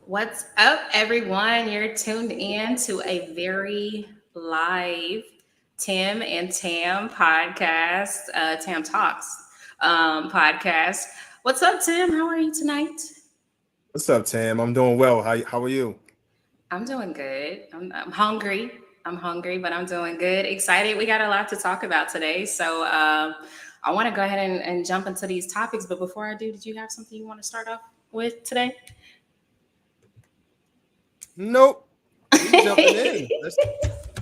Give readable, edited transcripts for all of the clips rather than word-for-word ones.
What's up, everyone? You're tuned in to a very live Tim and Tam podcast, Tam Talks podcast. What's up, Tim? How are you tonight? What's up, Tam? I'm doing well. How are you? I'm doing good. I'm hungry. I'm hungry, but I'm doing good. Excited. We got a lot to talk about today. So I want to go ahead and jump into these topics. But before I do, did you have something you want to start off with today? Nope. We jumping in.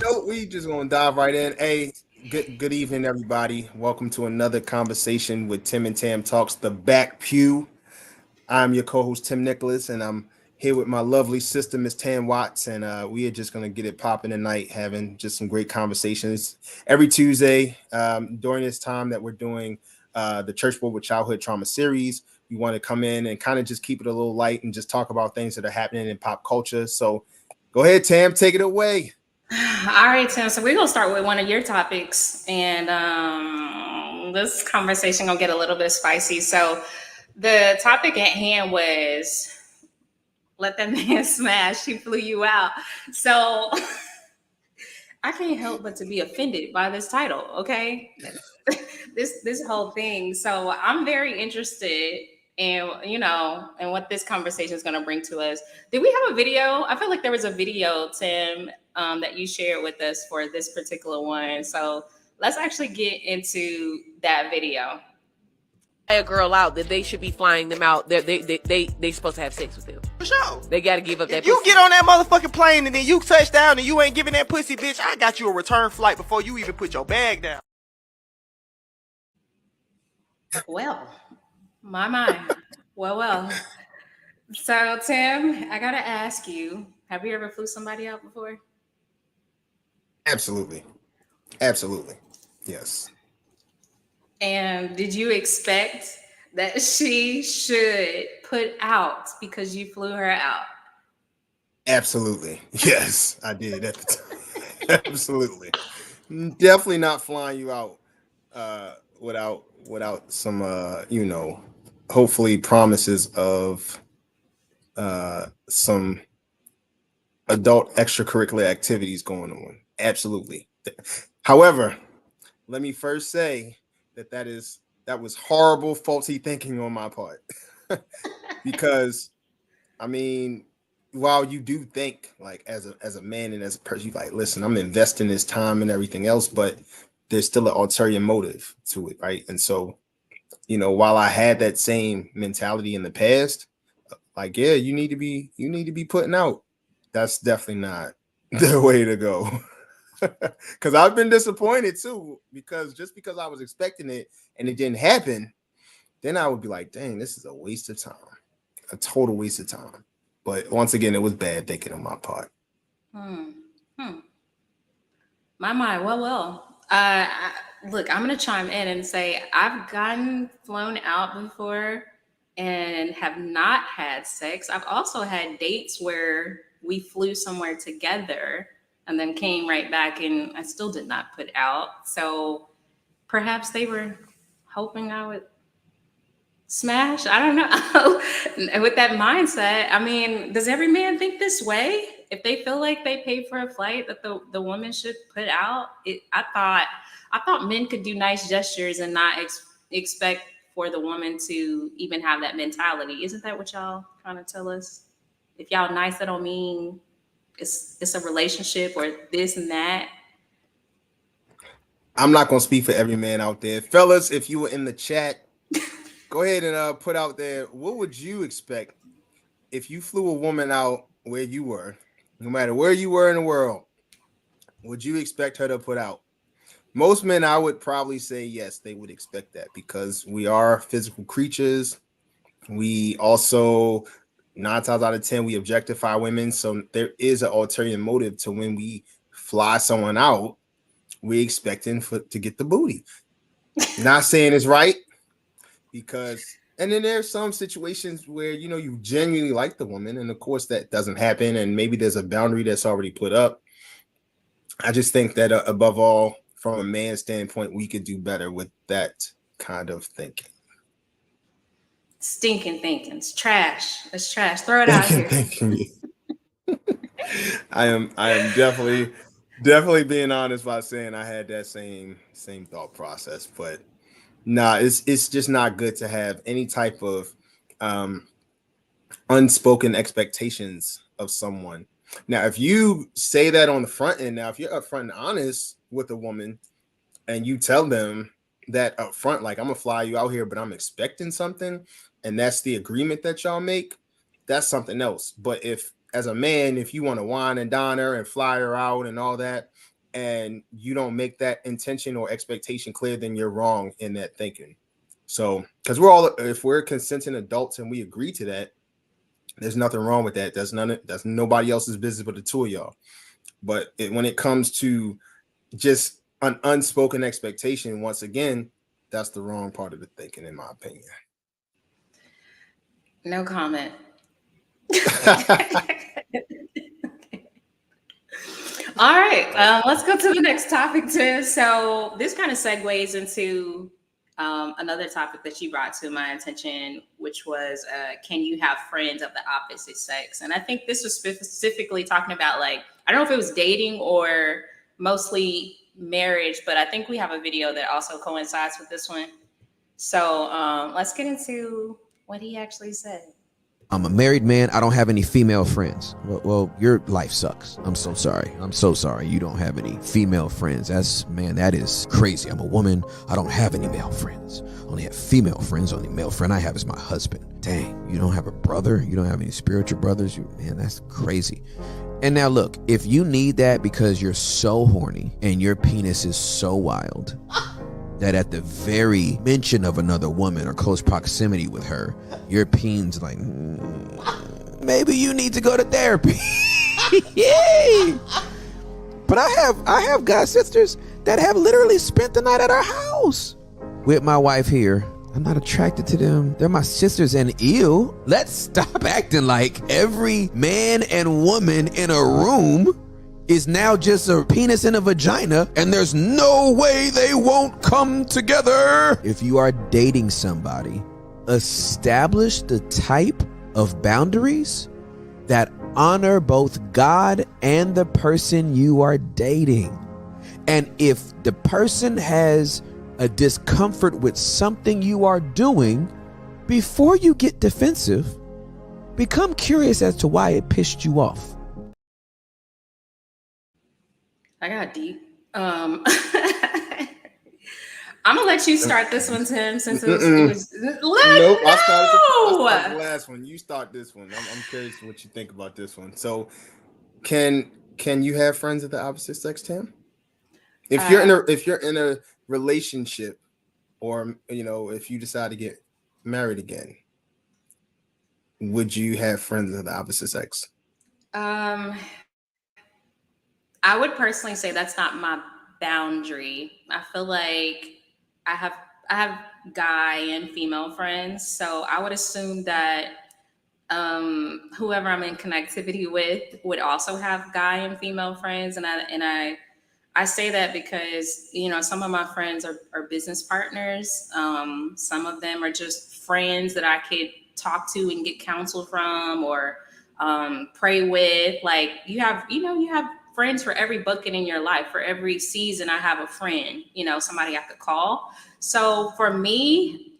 Nope. We just gonna dive right in. Hey, good evening, everybody. Welcome to another conversation with Tim and Tam Talks, the back pew. I'm your co-host Tim Nicholas, and I'm here with my lovely sister, Miss Tam Watts, and we are just gonna get it popping tonight, having just some great conversations every Tuesday during this time that we're doing the Church Board with Childhood Trauma series. We want to come in and kind of just keep it a little light and just talk about things that are happening in pop culture. So go ahead, Tam, take it away. All right, Tim. So we're gonna start with one of your topics, and this conversation gonna get a little bit spicy. So the topic at hand was let that man smash. He flew you out. So I can't help but to be offended by this title. Okay, this whole thing. So I'm very interested in and what this conversation is going to bring to us. Did we have a video? I feel like there was a video, Tim, that you shared with us for this particular one. So let's actually get into that video. A girl out that they should be flying them out. They supposed to have sex with them. For sure. They got to give up that. If you get on that motherfucking plane and then you touch down and you ain't giving that pussy, bitch, I got you a return flight before you even put your bag down. Well, my mind. Well. So Tim, I gotta ask you: have you ever flew somebody out before? Absolutely, yes. And did you expect that she should put out because you flew her out? Absolutely, yes, I did at the time. Absolutely, definitely not flying you out without some hopefully promises of some adult extracurricular activities going on. Absolutely. However, let me first say that was horrible, faulty thinking on my part. Because I mean, while you do think like as a man and as a person, you like, listen, I'm investing this time and everything else, but there's still an ulterior motive to it, right? And so, while I had that same mentality in the past, like, yeah, you need to be putting out. That's definitely not the way to go. Because I've been disappointed too, because I was expecting it and it didn't happen, then I would be like, dang, this is a waste of time, a total waste of time. But once again, it was bad thinking on my part. Hmm. Hmm. My mind. Well. Look, I'm gonna chime in and say I've gotten flown out before and have not had sex. I've also had dates where we flew somewhere together and then came right back, and I still did not put out. So perhaps they were hoping I would smash. I don't know. And with that mindset, I mean, does every man think this way? If they feel like they paid for a flight that the woman should put out, I thought men could do nice gestures and not expect for the woman to even have that mentality. Isn't that what y'all trying to tell us? If y'all nice, that don't mean it's a relationship or this and that. I'm not gonna speak for every man out there, fellas. If you were in the chat, go ahead and put out there, what would you expect if you flew a woman out where you were, no matter where you were in the world? Would you expect her to put out? Most men, I would probably say yes, they would expect that because we are physical creatures. We also, 9 times out of 10, we objectify women. So there is an ulterior motive to when we fly someone out, we expecting to get the booty. Not saying it's right, because and then there's some situations where you genuinely like the woman, and of course that doesn't happen, and maybe there's a boundary that's already put up. I just think that above all, from a man's standpoint, we could do better with that kind of thinking. Stinking thinking. It's trash. It's trash. Throw it out Thinking, here. thinking. I am definitely being honest by saying I had that same thought process, but nah, it's just not good to have any type of um unspoken expectations of someone. Now, if you say that on the front end, now if you're upfront and honest with a woman and you tell them that up front, like, I'm gonna fly you out here, but I'm expecting something, and that's the agreement that y'all make, that's something else. But if, as a man, if you want to wine and dine her and fly her out and all that, and you don't make that intention or expectation clear, then you're wrong in that thinking. So, because if we're consenting adults and we agree to that, there's nothing wrong with that. That's nobody else's business but the two of y'all. But when it comes to just an unspoken expectation, once again, that's the wrong part of the thinking, in my opinion. No comment. All right, let's go to the next topic, too. So this kind of segues into another topic that you brought to my attention, which was, can you have friends of the opposite sex? And I think this was specifically talking about, like, I don't know if it was dating or mostly marriage, but I think we have a video that also coincides with this one. So let's get into what he actually said. I'm a married man. I don't have any female friends. Well, your life sucks. I'm so sorry. I'm so sorry you don't have any female friends. That is crazy. I'm a woman. I don't have any male friends. I only have female friends. Only male friend I have is my husband. Dang, you don't have a brother? You don't have any spiritual brothers? Man, that's crazy. And now look, if you need that because you're so horny and your penis is so wild that at the very mention of another woman or close proximity with her, your peen's like, maybe you need to go to therapy. Yay! But I have god sisters that have literally spent the night at our house with my wife here. I'm not attracted to them. They're my sisters, and ew. Let's stop acting like every man and woman in a room is now just a penis and a vagina, and there's no way they won't come together. If you are dating somebody, establish the type of boundaries that honor both God and the person you are dating. And if the person has a discomfort with something you are doing, before you get defensive, become curious as to why it pissed you off. I got deep. I'm gonna let you start this one, Tim, since it was Nope, I started the last one. You start this one. I'm curious what you think about this one. So, can you have friends of the opposite sex, Tim? If you're in a relationship, or if you decide to get married again, would you have friends of the opposite sex? I would personally say that's not my boundary. I feel like I have guy and female friends, so I would assume that whoever I'm in connectivity with would also have guy and female friends, and I say that because some of my friends are business partners. Some of them are just friends that I could talk to and get counsel from, or pray with. Like you have friends for every bucket in your life. For every season, I have a friend, somebody I could call. So for me,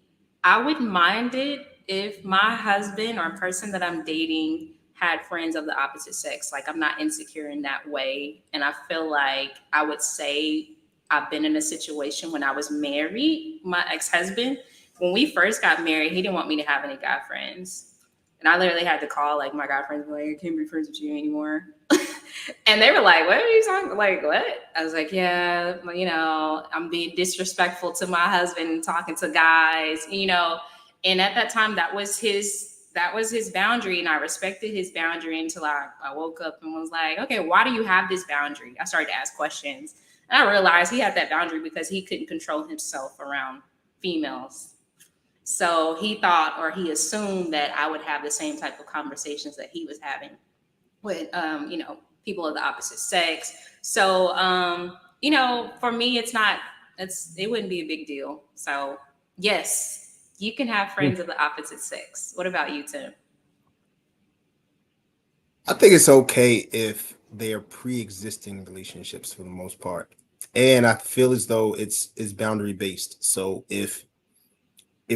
I wouldn't mind it if my husband or person that I'm dating had friends of the opposite sex. Like, I'm not insecure in that way. And I feel like I would say I've been in a situation when I was married, my ex-husband, when we first got married, he didn't want me to have any guy friends. And I literally had to call like my guy friends, like, I can't be friends with you anymore. And they were like, what are you talking? Like, what? I was like, yeah, I'm being disrespectful to my husband, talking to guys, And at that time, that was his boundary, and I respected his boundary until I woke up and was like, okay, why do you have this boundary? I started to ask questions, and I realized he had that boundary because he couldn't control himself around females. So he thought, or he assumed, that I would have the same type of conversations that he was having with, people of the opposite sex. So, for me, it wouldn't be a big deal. So yes, You can have friends of the opposite sex. What about you, Tim? I think it's okay if they are pre-existing relationships for the most part, and I feel as though it's boundary based. So if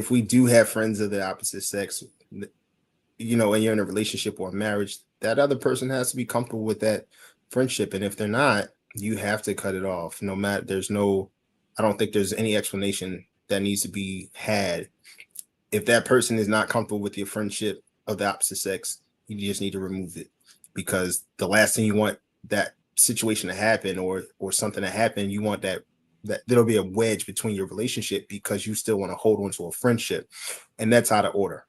we do have friends of the opposite sex, you know, and you're in a relationship or a marriage, that other person has to be comfortable with that friendship, and if they're not, you have to cut it off. No matter, I don't think there's any explanation that needs to be had. If that person is not comfortable with your friendship of the opposite sex, you just need to remove it, because the last thing you want that situation to happen, or something to happen, you want that there'll be a wedge between your relationship because you still want to hold on to a friendship, and that's out of order.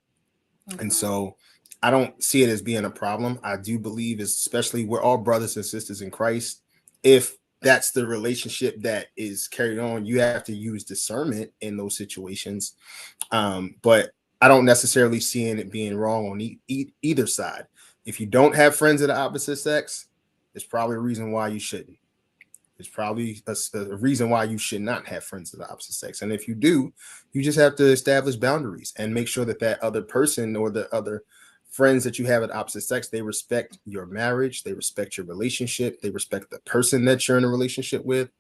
And so I don't see it as being a problem. I do believe, especially, we're all brothers and sisters in Christ. If that's the relationship that is carried on, you have to use discernment in those situations. But I don't necessarily see it being wrong on either side. If you don't have friends of the opposite sex, there's probably a reason why you shouldn't. There's probably a reason why you should not have friends of the opposite sex. And if you do, you just have to establish boundaries and make sure that other person or the other friends that you have at opposite sex, they respect your marriage, they respect your relationship, they respect the person that you're in a relationship with.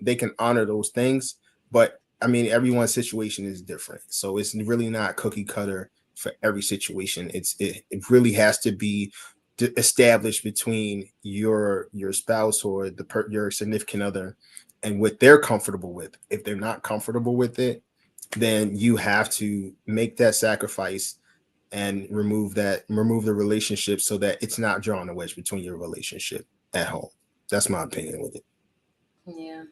They can honor those things. But I mean, everyone's situation is different. So it's really not cookie cutter for every situation. It really has to be established between your spouse or your significant other and what they're comfortable with. If they're not comfortable with it, then you have to make that sacrifice and remove the relationship so that it's not drawing a wedge between your relationship at home. That's my opinion with it. Yeah.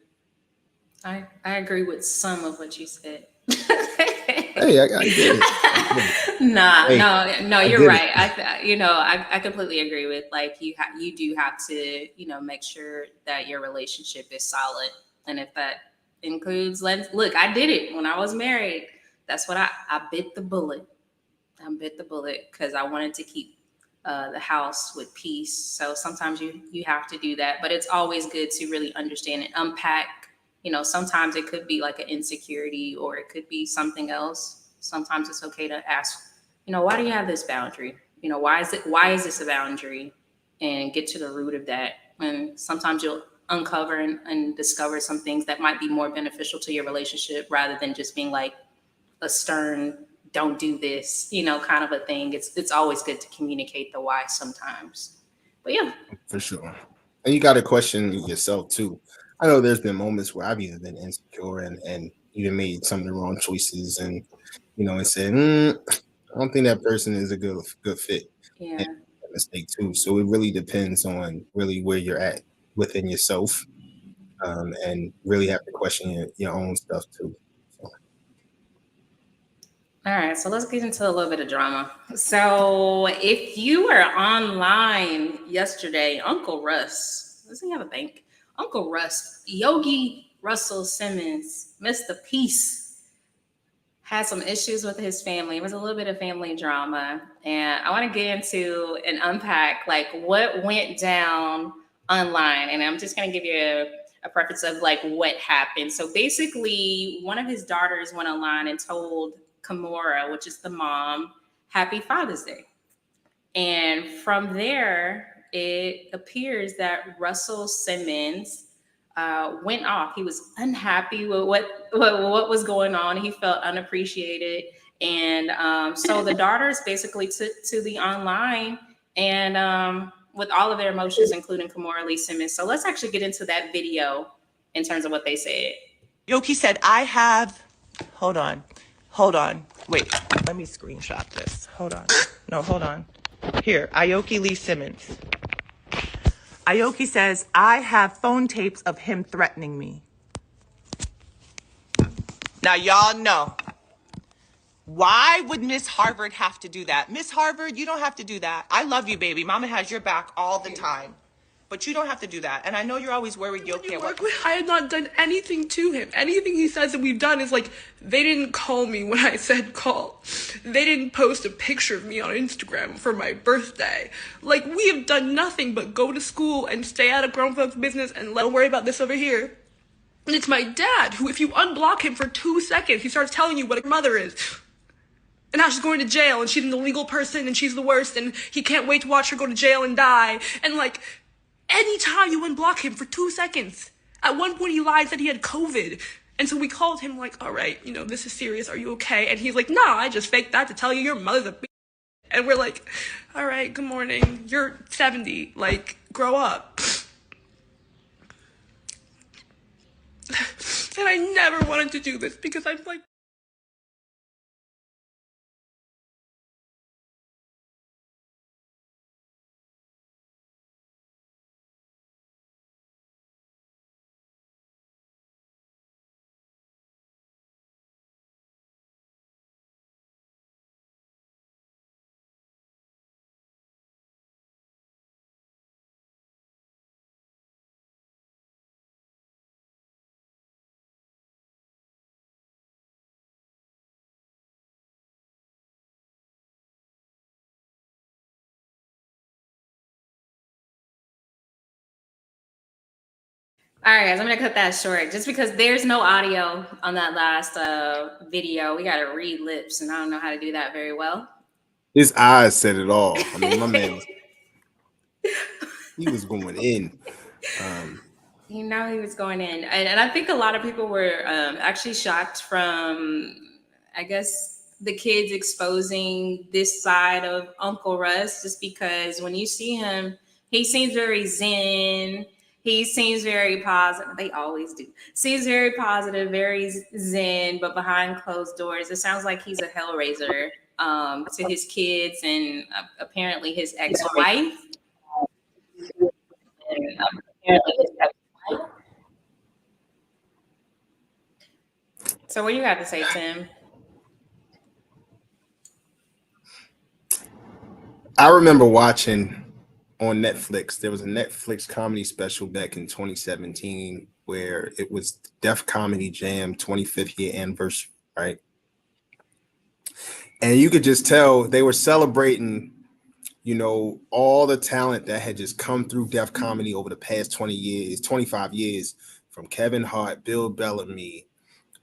I agree with some of what you said. Hey, I get it. No, you're right. I completely agree with, like, you do have to, make sure that your relationship is solid. And if that includes, look, I did it when I was married. That's what I bit the bullet. I bit the bullet because I wanted to keep the house with peace. So sometimes you have to do that, but it's always good to really understand and unpack. Sometimes it could be like an insecurity, or it could be something else. Sometimes it's okay to ask, why do you have this boundary? Why is this a boundary? And get to the root of that. And sometimes you'll uncover and discover some things that might be more beneficial to your relationship, rather than just being like a stern, don't do this, kind of a thing. It's always good to communicate the why sometimes. But yeah. For sure. And you got to question yourself too. I know there's been moments where I've even been insecure and even made some of the wrong choices, and and said, I don't think that person is a good fit. Yeah. And a mistake too. So it really depends on really where you're at within yourself, and really have to question your own stuff too. So. All right, so let's get into a little bit of drama. So if you were online yesterday, Uncle Russ, does he have a bank? Uncle Russ, Yogi Russell Simmons, Mr. Peace, had some issues with his family. It was a little bit of family drama. And I want to get into and unpack like what went down online. And I'm just going to give you a preface of like what happened. So basically, one of his daughters went online and told Kimora, which is the mom, Happy Father's Day. And from there, it appears that Russell Simmons went off. He was unhappy with what was going on. He felt unappreciated. And so the daughters basically took to the online and with all of their emotions, including Kimora Lee Simmons. So let's actually get into that video in terms of what they said. Yoki said, hold on. Wait, let me screenshot this. Hold on. Here, Aoki Lee Simmons. Aoki says, I have phone tapes of him threatening me. Now, y'all know. Why would Miss Harvard have to do that? Miss Harvard, you don't have to do that. I love you, baby. Mama has your back all the time. But you don't have to do that. And I know you're always worried Yoki. I had not done anything to him. Anything he says that we've done is like, they didn't call me when I said call. They didn't post a picture of me on Instagram for my birthday. Like, we have done nothing but go to school and stay out of grown folks' business and don't worry about this over here. And it's my dad who, if you unblock him for 2 seconds, he starts telling you what a mother is. And how she's going to jail, and she's an illegal person, and she's the worst, and he can't wait to watch her go to jail and die. And like, anytime you unblock him for 2 seconds, at one point he lied and said he had COVID. And so we called him like, all right, you know, this is serious. Are you okay? And he's like, nah, I just faked that to tell you your mother's a bitch. And we're like, all right, good morning. You're 70. Like, grow up. And I never wanted to do this because I'm like, All right, guys, I'm gonna cut that short just because there's no audio on that last video. We gotta read lips, and I don't know how to do that very well. His eyes said it all. I mean, my man, he was going in. You know, he was going in, and I think a lot of people were actually shocked from, I guess, the kids exposing this side of Uncle Russ, just because when you see him, he seems very zen. He seems very positive. They always do. Seems very positive, very zen, but behind closed doors, it sounds like he's a hellraiser to his kids and apparently his ex-wife. And, apparently his ex-wife. So what do you got to say, Tim? I remember watching on Netflix. There was a Netflix comedy special back in 2017 where it was Def Comedy Jam 25th year anniversary, right? And you could just tell they were celebrating, you know, all the talent that had just come through Def Comedy over the past 20 years, 25 years, from Kevin Hart, Bill Bellamy,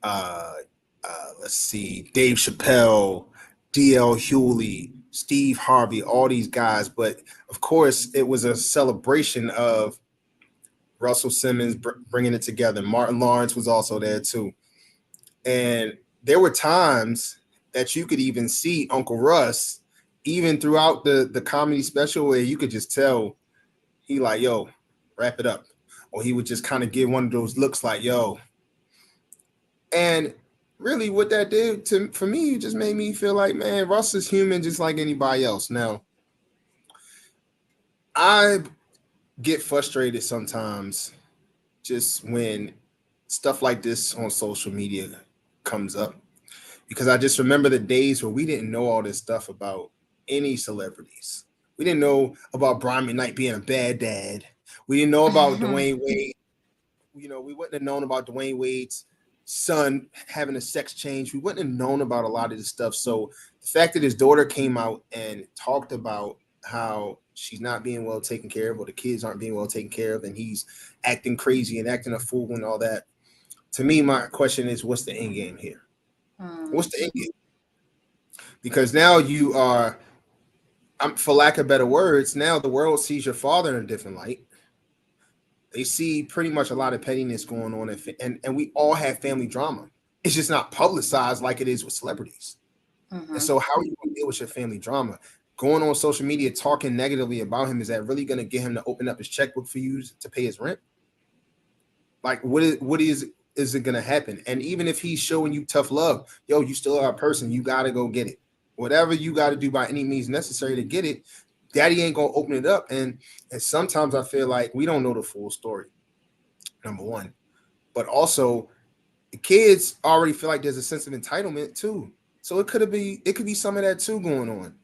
let's see, Dave Chappelle, D.L. Hewley, Steve Harvey, all these guys. But of course, it was a celebration of Russell Simmons bringing it together. Martin Lawrence was also there too. And there were times that you could even see Uncle Russ, even throughout the comedy special, where you could just tell he like, yo, wrap it up. Or he would just kind of give one of those looks like, yo. And really what that did for me, it just made me feel like, man, Russ is human just like anybody else. Now, I get frustrated sometimes just when stuff like this on social media comes up, because I just remember the days where we didn't know all this stuff about any celebrities. We didn't know about Brian McKnight being a bad dad. We didn't know about Dwayne Wade. You know, we wouldn't have known about Dwayne Wade's son having a sex change. We wouldn't have known about a lot of this stuff. So the fact that his daughter came out and talked about how she's not being well taken care of, or the kids aren't being well taken care of, and he's acting crazy and acting a fool and all that, to me, my question is, what's the end game here? What's the end game? Because now you are, for lack of better words, now the world sees your father in a different light. They see pretty much a lot of pettiness going on, and we all have family drama. It's just not publicized like it is with celebrities. And so how are you going to deal with your family drama? Going on social media talking negatively about him, is that really going to get him to open up his checkbook for you to pay his rent? Like, what is it going to happen? And even if he's showing you tough love, yo, you still are a person. You got to go get it. Whatever you got to do by any means necessary to get it, daddy ain't gonna open it up. And sometimes I feel like we don't know the full story, number one. But also, the kids already feel like there's a sense of entitlement too. So it could be some of that too going on,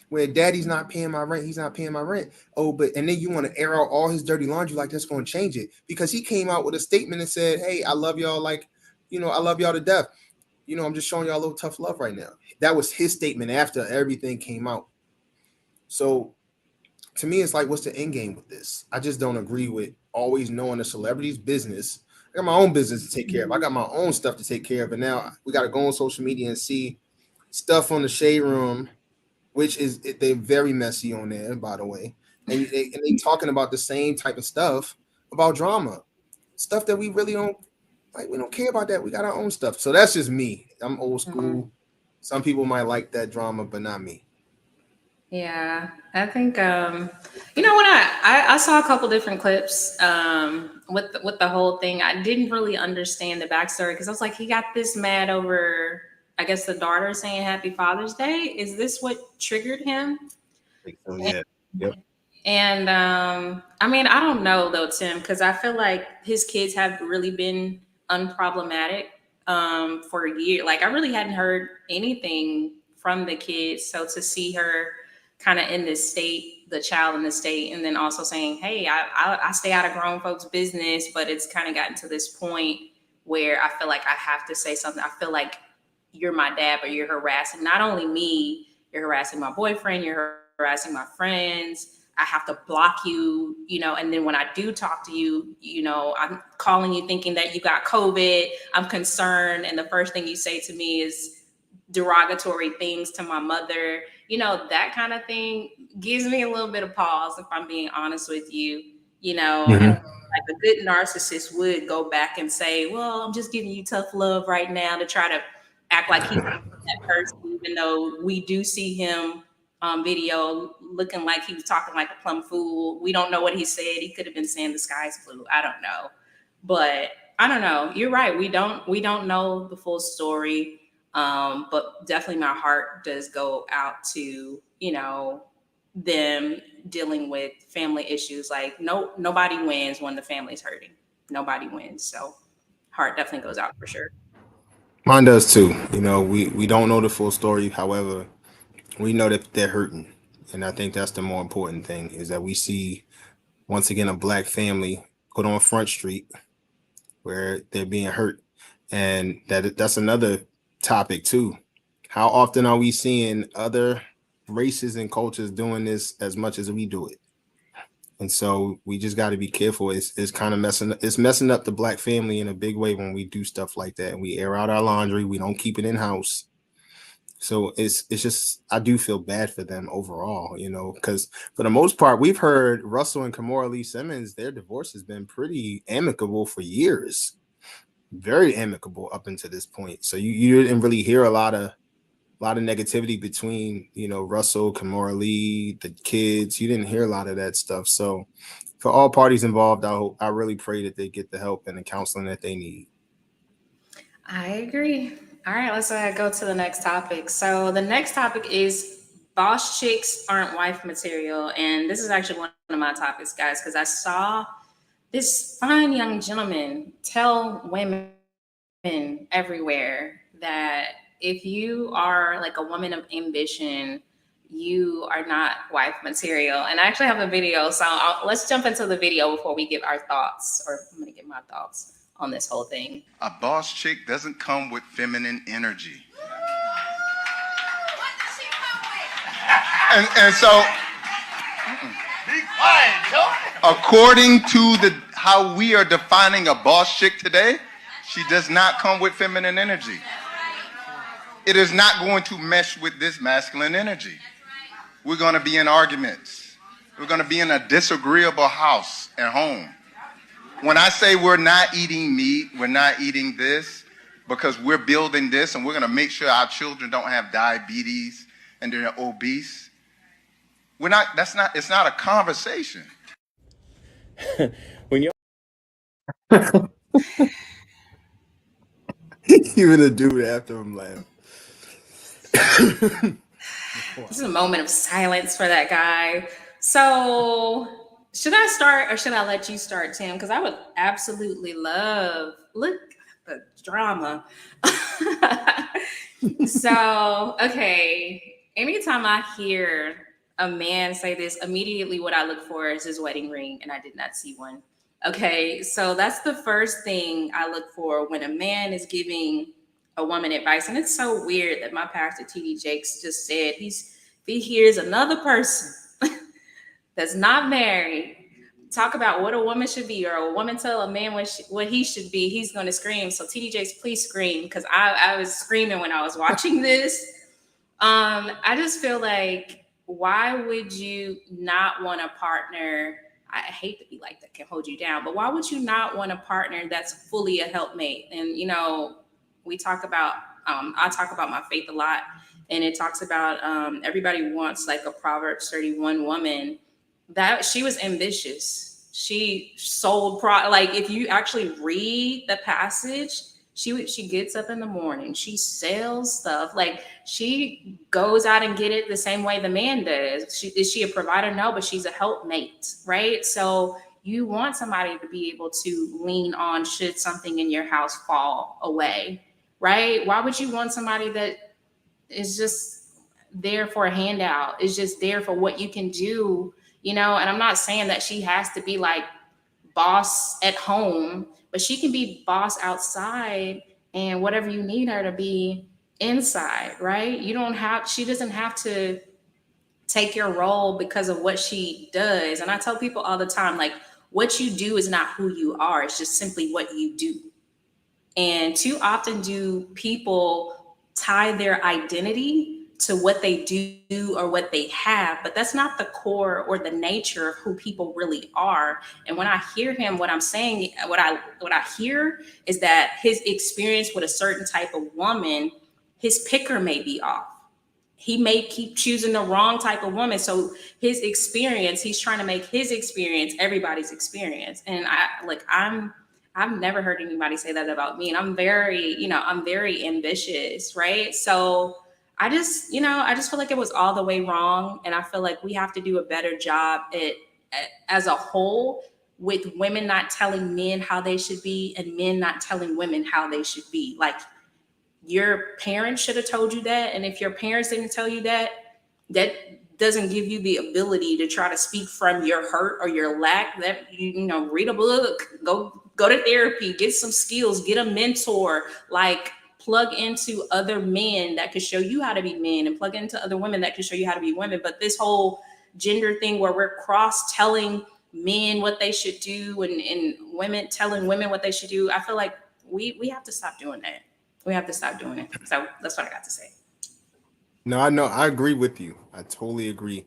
where daddy's not paying my rent, he's not paying my rent. Oh, but and then you want to air out all his dirty laundry like that's gonna change it, because he came out with a statement and said, hey, I love y'all, like, you know, I love y'all to death. You know, I'm just showing y'all a little tough love right now. That was his statement after everything came out. So to me, it's like, what's the end game with this? I just don't agree with always knowing a celebrity's business. got my own business to take care of. I got my own stuff to take care of. And now we got to go on social media and see stuff on the Shade Room, which is they're very messy on there, by the way. And they talking about the same type of stuff about drama, stuff that we really don't like. We don't care about that. We got our own stuff. So that's just me. I'm old school. Some people might like that drama, but not me. Yeah, I think you know, when I saw a couple different clips with the whole thing, I didn't really understand the backstory because I was like, he got this mad over, I guess, the daughter saying Happy Father's Day. Is this what triggered him? So yeah, yep. And I mean, I don't know though, Tim, because I feel like his kids have really been unproblematic for a year. Like, I really hadn't heard anything from the kids. So to see her kind of in this state, the child in this state, and then also saying, hey, I stay out of grown folks' business, but it's kind of gotten to this point where I feel like I have to say something. I feel like you're my dad, but you're harassing not only me, you're harassing my boyfriend, you're harassing my friends. I have to block you, you know, and then when I do talk to you, you know, I'm calling you thinking that you got COVID. I'm concerned. And the first thing you say to me is derogatory things to my mother. You know, that kind of thing gives me a little bit of pause, if I'm being honest with you, you know, and like a good narcissist would go back and say, well, I'm just giving you tough love right now, to try to act like he's that person, even though we do see him video looking like he was talking like a plumb fool. We don't know what he said. He could have been saying the sky's blue. I don't know. But I don't know. You're right. We don't know the full story. But definitely my heart does go out to, you know, them dealing with family issues. Like nobody wins when the family's hurting. Nobody wins. So heart definitely goes out for sure. Mine does too. You know, we don't know the full story. However, we know that they're hurting. And I think that's the more important thing, is that we see, once again, a Black family put on Front Street where they're being hurt. And that's another topic too. How often are we seeing other races and cultures doing this as much as we do it? And so we just got to be careful. It's kind of messing up the Black family in a big way when we do stuff like that. And we air out our laundry. We don't keep it in house. So it's just, I do feel bad for them overall, you know, because for the most part, we've heard Russell and Kimora Lee Simmons, their divorce has been pretty amicable for years, very amicable up until this point. So you didn't really hear a lot of negativity between, you know, Russell, Kimora Lee, the kids. You didn't hear a lot of that stuff. So for all parties involved, I really pray that they get the help and the counseling that they need. I agree. All right, let's go to the next topic. So the next topic is boss chicks aren't wife material. And this is actually one of my topics, guys, because I saw this fine young gentleman tell women everywhere that if you are like a woman of ambition, you are not wife material. And I actually have a video. So let's jump into the video before we give our thoughts, or I'm going to give my thoughts on this whole thing. A boss chick doesn't come with feminine energy. What does she come with? And so, be quiet, Joe. according to how we are defining a boss chick today, she does not come with feminine energy. It is not going to mesh with this masculine energy. We're going to be in arguments. We're going to be in a disagreeable house at home. When I say we're not eating meat, we're not eating this, because we're building this and we're going to make sure our children don't have diabetes and they're obese. It's not a conversation. When you even a dude after him laugh. This is a moment of silence for that guy. So should I start or should I let you start, Tim? Because I would absolutely love, look at the drama. So, okay, anytime I hear a man say this, immediately what I look for is his wedding ring, and I did not see one. Okay, so that's the first thing I look for when a man is giving a woman advice. And it's so weird that my pastor, T.D. Jakes, just said if he hears another person that's not married talk about what a woman should be, or a woman tell a man what he should be, he's going to scream. So TDJs, please scream, because I was screaming when I was watching this. I just feel like, why would you not want a partner? I hate to be like that, can hold you down, but why would you not want a partner that's fully a helpmate? And we talk about, I talk about my faith a lot, and it talks about everybody wants like a Proverbs 31 woman. That she was ambitious. She sold like, if you actually read the passage, she gets up in the morning, she sells stuff, like she goes out and get it the same way the man does. Is she a provider? No, but she's a helpmate, right? So you want somebody to be able to lean on should something in your house fall away, right? Why would you want somebody that is just there for a handout, is just there for what you can do? And I'm not saying that she has to be like boss at home, but she can be boss outside, and whatever you need her to be inside, right? She doesn't have to take your role because of what she does. And I tell people all the time, like, what you do is not who you are, it's just simply what you do. And too often do people tie their identity to what they do or what they have, but that's not the core or the nature of who people really are. And when I hear him, what I'm saying, what I hear is that his experience with a certain type of woman, his picker may be off. He may keep choosing the wrong type of woman. So his experience, he's trying to make his experience everybody's experience. And I've never heard anybody say that about me. And I'm very ambitious, right? So I just feel like it was all the way wrong. And I feel like we have to do a better job as a whole, with women not telling men how they should be and men not telling women how they should be. Like, your parents should have told you that. And if your parents didn't tell you that, that doesn't give you the ability to try to speak from your hurt or your lack. That, read a book, go to therapy, get some skills, get a mentor, like plug into other men that could show you how to be men, and plug into other women that can show you how to be women. But this whole gender thing where we're cross telling men what they should do and women telling women what they should do, I feel like we have to stop doing that. We have to stop doing it. So that's what I got to say. No, I know. I agree with you. I totally agree.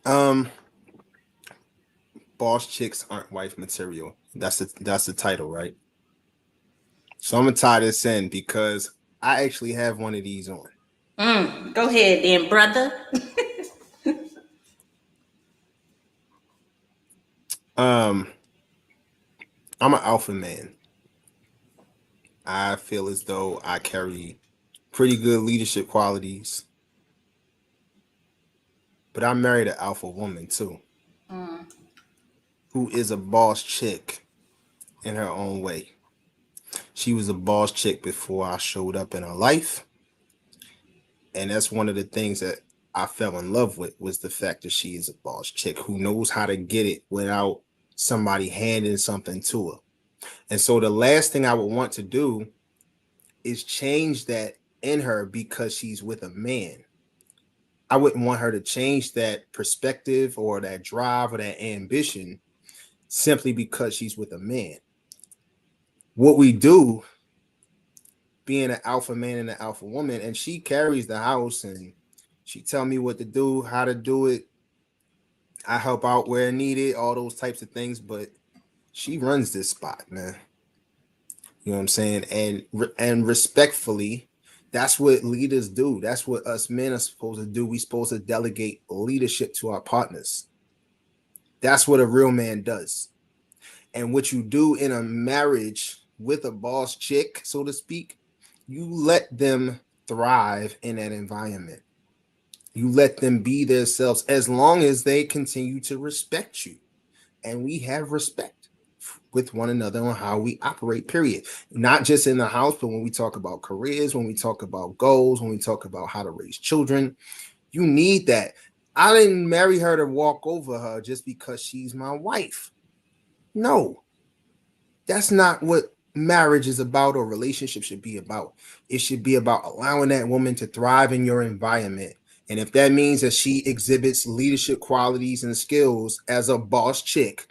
Boss chicks aren't wife material. That's the title, right? So I'm gonna tie this in because I actually have one of these on. Go ahead then, brother. I'm an alpha man. I feel as though I carry pretty good leadership qualities, but I married an alpha woman too, who is a boss chick in her own way. She was a boss chick before I showed up in her life. And that's one of the things that I fell in love with, was the fact that she is a boss chick who knows how to get it without somebody handing something to her. And so the last thing I would want to do is change that in her because she's with a man. I wouldn't want her to change that perspective or that drive or that ambition simply because she's with a man. What we do, being an alpha man and an alpha woman, and she carries the house and she tell me what to do, how to do it. I help out where needed, all those types of things, but she runs this spot, man. You know what I'm saying? And respectfully, that's what leaders do. That's what us men are supposed to do. We're supposed to delegate leadership to our partners. That's what a real man does. And what you do in a marriage with a boss chick, so to speak, you let them thrive in that environment. You let them be themselves as long as they continue to respect you. And we have respect with one another on how we operate, period. Not just in the house, but when we talk about careers, when we talk about goals, when we talk about how to raise children, you need that. I didn't marry her to walk over her just because she's my wife. No, that's not what marriage is about, or relationship should be about. It should be about allowing that woman to thrive in your environment. And if that means that she exhibits leadership qualities and skills as a boss chick,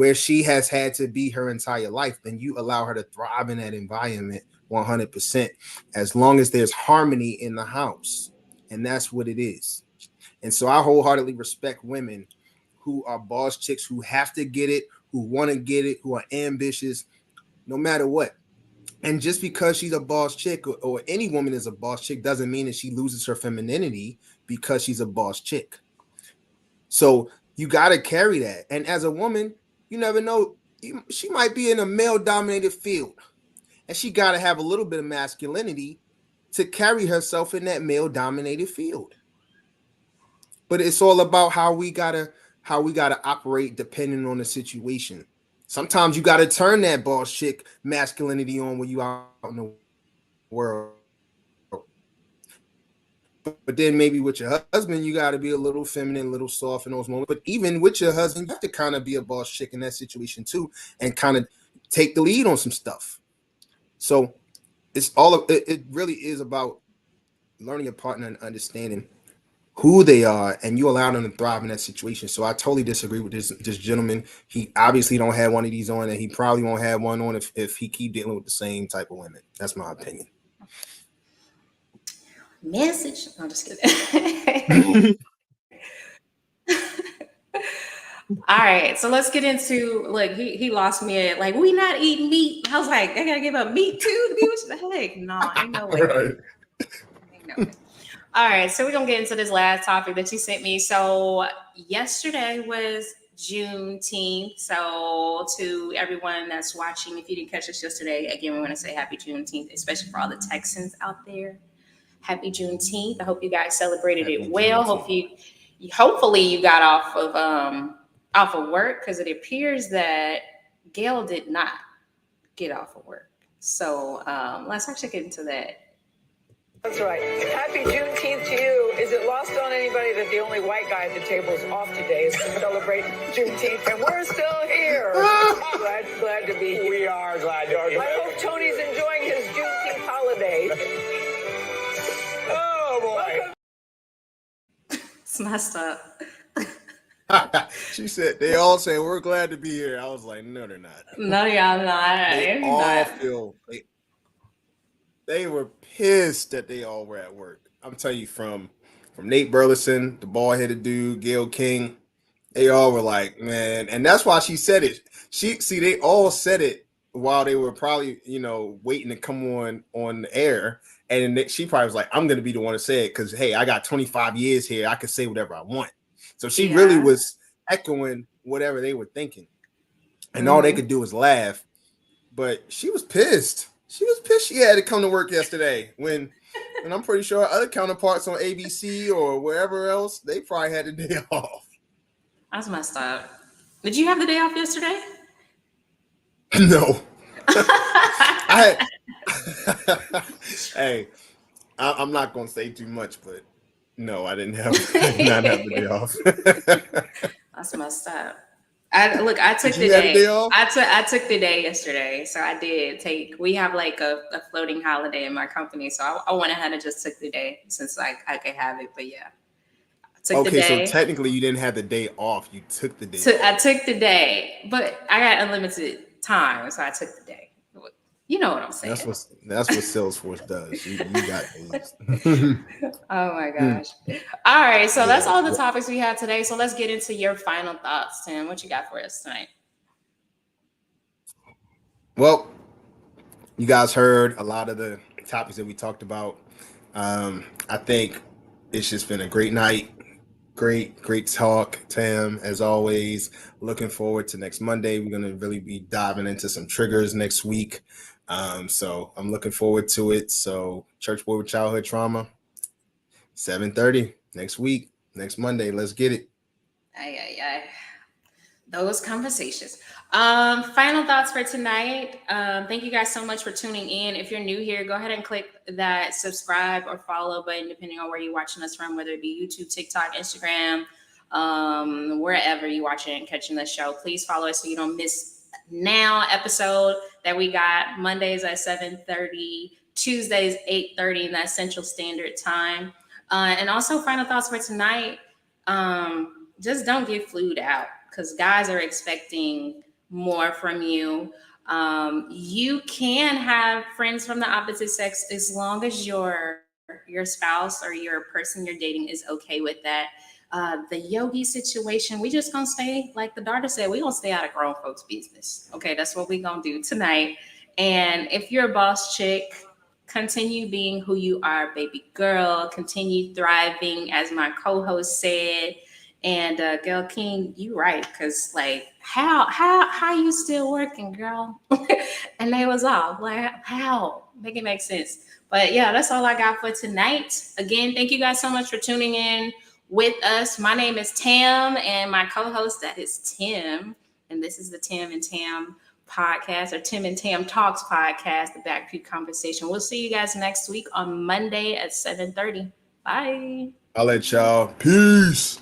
where she has had to be her entire life, then you allow her to thrive in that environment 100%, as long as there's harmony in the house. And that's what it is. And so I wholeheartedly respect women who are boss chicks, who have to get it, who want to get it, who are ambitious, no matter what. And just because she's a boss chick, or any woman is a boss chick, doesn't mean that she loses her femininity because she's a boss chick. So you got to carry that. And as a woman, you never know. She might be in a male-dominated field, and she got to have a little bit of masculinity to carry herself in that male-dominated field. But it's all about how we gotta operate depending on the situation. Sometimes you gotta turn that boss chick masculinity on when you out in the world. But then maybe with your husband, you got to be a little feminine, a little soft in those moments. But even with your husband, you have to kind of be a boss chick in that situation too, and kind of take the lead on some stuff. So it really is about learning your partner and understanding who they are, and you allow them to thrive in that situation. So I totally disagree with this gentleman. He obviously don't have one of these on, and he probably won't have one on if he keep dealing with the same type of women. That's my opinion. Message. I'm just kidding. All right, so let's get into, look, he lost me at, like, we not eating meat. I was like, I gotta give up meat too to be with you. The heck? No, ain't no way. Right. Ain't no way. All right, so we're gonna get into this last topic that you sent me. So yesterday was Juneteenth. So to everyone that's watching, if you didn't catch us yesterday, again, we want to say happy Juneteenth, especially for all the Texans out there. Happy Juneteenth. I hope you guys celebrated it well. Hopefully you got off of work, because it appears that Gayle did not get off of work. So let's actually get into that. That's right. Happy Juneteenth to you. Is it lost on anybody that the only white guy at the table is off today to celebrate Juneteenth, and we're still here? glad to be here. We are glad to be here. I hope Tony's enjoying his Juneteenth holiday. Oh, boy. It's messed up. She said, they all say, we're glad to be here. I was like, no, they're not. No, y'all not. They all feel, they were pissed that they all were at work. I'm telling you, from Nate Burleson, the bald-headed dude, Gayle King, they all were like, man. And that's why she said it. They all said it while they were probably, waiting to come on the air. And then she probably was like, I'm going to be the one to say it because, hey, I got 25 years here. I can say whatever I want. So she really was echoing whatever they were thinking. And all they could do was laugh. But she was pissed. She was pissed she had to come to work yesterday when I'm pretty sure other counterparts on ABC or wherever else, they probably had the day off. That's messed up. Did you have the day off yesterday? No. Hey, I'm not going to say too much, but no, I didn't have the day off. That's messed up. I took the day. Day off? I took the day yesterday, so I did take. We have like a floating holiday in my company, so I went ahead and just took the day since I could have it. But yeah, I took the day. So technically, you didn't have the day off. You took the day. I took the day, but I got unlimited time, so I took the day. You know what I'm saying? That's what Salesforce does. You got these. Oh my gosh. All right. So that's all the topics we had today. So let's get into your final thoughts, Tim. What you got for us tonight? Well, you guys heard a lot of the topics that we talked about. I think it's just been a great night. Great talk, Tam, as always. Looking forward to next Monday. We're going to really be diving into some triggers next week. So I'm looking forward to it. So Church Boy with Childhood Trauma, 7:30 next week, next Monday. Let's get it. Aye. Those conversations. Final thoughts for tonight. Thank you guys so much for tuning in. If you're new here, go ahead and click that subscribe or follow button, depending on where you're watching us from, whether it be YouTube, TikTok, Instagram, wherever you're watching and catching the show. Please follow us so you don't miss now episode that we got Mondays at 7:30, Tuesdays 8:30 in that Central Standard Time. And also final thoughts for tonight. Just don't get flued out, because guys are expecting more from you. You can have friends from the opposite sex as long as your spouse or your person you're dating is okay with that. The yogi situation, we just gonna stay, like the daughter said, we gonna stay out of grown folks' business. Okay, that's what we gonna do tonight. And if you're a boss chick, continue being who you are, baby girl. Continue thriving, as my co-host said. And Gayle King, you right, because like how you still working, girl? And they was off. Like, how? Make it make sense. But yeah, that's all I got for tonight. Again, thank you guys so much for tuning in with us. My name is Tam, and my co-host, that is Tim. And this is the Tim and Tam podcast, or Tim and Tam Talks podcast, the Backpew Conversation. We'll see you guys next week on Monday at 7:30. Bye. I'll let y'all. Peace.